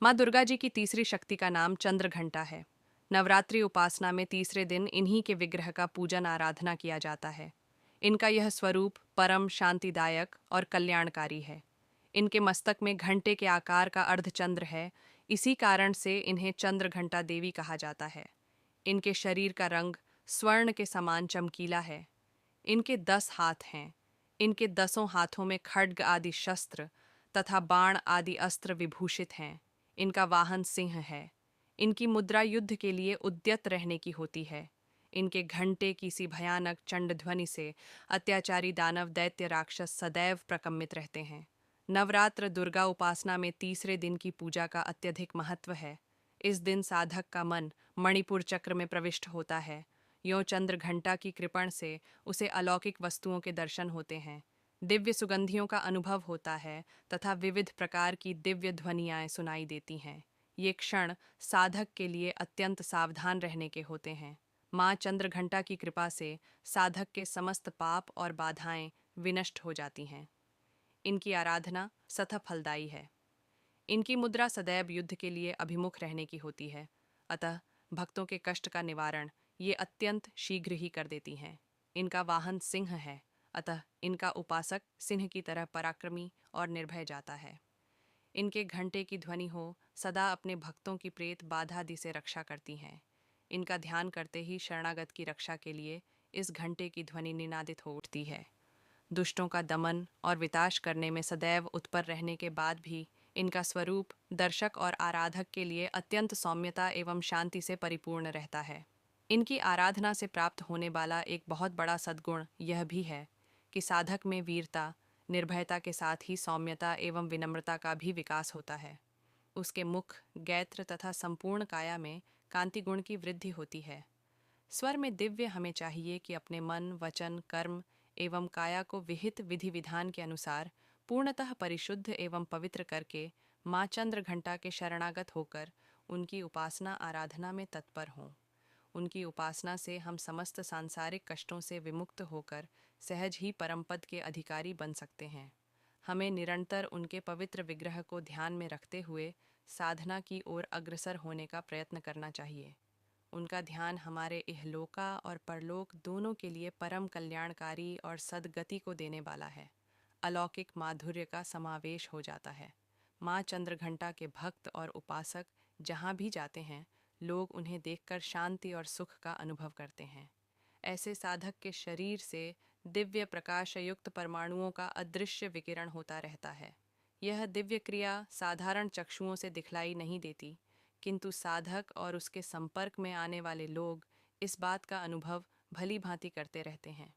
माँ दुर्गा जी की तीसरी शक्ति का नाम चंद्र घंटा है। नवरात्रि उपासना में तीसरे दिन इन्हीं के विग्रह का पूजन आराधना किया जाता है। इनका यह स्वरूप परम शांतिदायक और कल्याणकारी है। इनके मस्तक में घंटे के आकार का अर्धचंद्र है। इसी कारण से इन्हें चंद्र घंटा देवी कहा जाता है। इनके शरीर का रंग स्वर्ण के समान चमकीला है। इनके 10 हाथ हैं। इनके 10 हाथों में खड्ग आदि शस्त्र तथा बाण आदि अस्त्र विभूषित हैं। इनका वाहन सिंह है। इनकी मुद्रा युद्ध के लिए उद्यत रहने की होती है। इनके घंटे की सी भयानक चंड ध्वनि से अत्याचारी दानव दैत्य राक्षस सदैव प्रकम्पित रहते हैं। नवरात्र दुर्गा उपासना में तीसरे दिन की पूजा का अत्यधिक महत्व है। इस दिन साधक का मन मणिपुर चक्र में प्रविष्ट होता है। यों चंद्र घंटा की कृपण से उसे अलौकिक वस्तुओं के दर्शन होते हैं, दिव्य सुगंधियों का अनुभव होता है तथा विविध प्रकार की दिव्य ध्वनियाएं सुनाई देती हैं। ये क्षण साधक के लिए अत्यंत सावधान रहने के होते हैं। माँ चंद्र घंटा की कृपा से साधक के समस्त पाप और बाधाएं विनष्ट हो जाती हैं। इनकी आराधना सतत फलदायी है। इनकी मुद्रा सदैव युद्ध के लिए अभिमुख रहने की होती है, अतः भक्तों के कष्ट का निवारण ये अत्यंत शीघ्र ही कर देती हैं। इनका वाहन सिंह है, अतः इनका उपासक सिंह की तरह पराक्रमी और निर्भय जाता है। इनके घंटे की ध्वनि हो सदा अपने भक्तों की प्रेत बाधा आदि से रक्षा करती हैं। इनका ध्यान करते ही शरणागत की रक्षा के लिए इस घंटे की ध्वनि निनादित हो उठती है। दुष्टों का दमन और विनाश करने में सदैव उत्पर रहने के बाद भी इनका स्वरूप दर्शक और आराधक के लिए अत्यंत सौम्यता एवं शांति से परिपूर्ण रहता है। इनकी आराधना से प्राप्त होने वाला एक बहुत बड़ा सद्गुण यह भी है कि साधक में वीरता, निर्भयता के साथ ही सौम्यता एवं विनम्रता का भी विकास होता है। उसके मुख, गैत्र तथा संपूर्ण काया में कांति गुण की वृद्धि होती है। स्वर में दिव्य हमें चाहिए कि अपने मन, वचन, कर्म एवं काया को विहित विधि विधान के अनुसार पूर्णतः परिशुद्ध एवं पवित्र करके माँ चंद्र घंटा के शरणागत होकर उनकी उपासना आराधना में तत्पर हों। उनकी उपासना से हम समस्त सांसारिक कष्टों से विमुक्त होकर सहज ही परमपद के अधिकारी बन सकते हैं। हमें निरंतर उनके पवित्र विग्रह को ध्यान में रखते हुए साधना की ओर अग्रसर होने का प्रयत्न करना चाहिए। उनका ध्यान हमारे इहलोका और परलोक दोनों के लिए परम कल्याणकारी और सद्गति को देने वाला है। अलौकिक माधुर्य का समावेश हो जाता है। माँ चंद्रघंटा के भक्त और उपासक जहाँ भी जाते हैं, लोग उन्हें देखकर शांति और सुख का अनुभव करते हैं। ऐसे साधक के शरीर से दिव्य प्रकाशयुक्त परमाणुओं का अदृश्य विकिरण होता रहता है। यह दिव्य क्रिया साधारण चक्षुओं से दिखलाई नहीं देती, किंतु साधक और उसके संपर्क में आने वाले लोग इस बात का अनुभव भली भांति करते रहते हैं।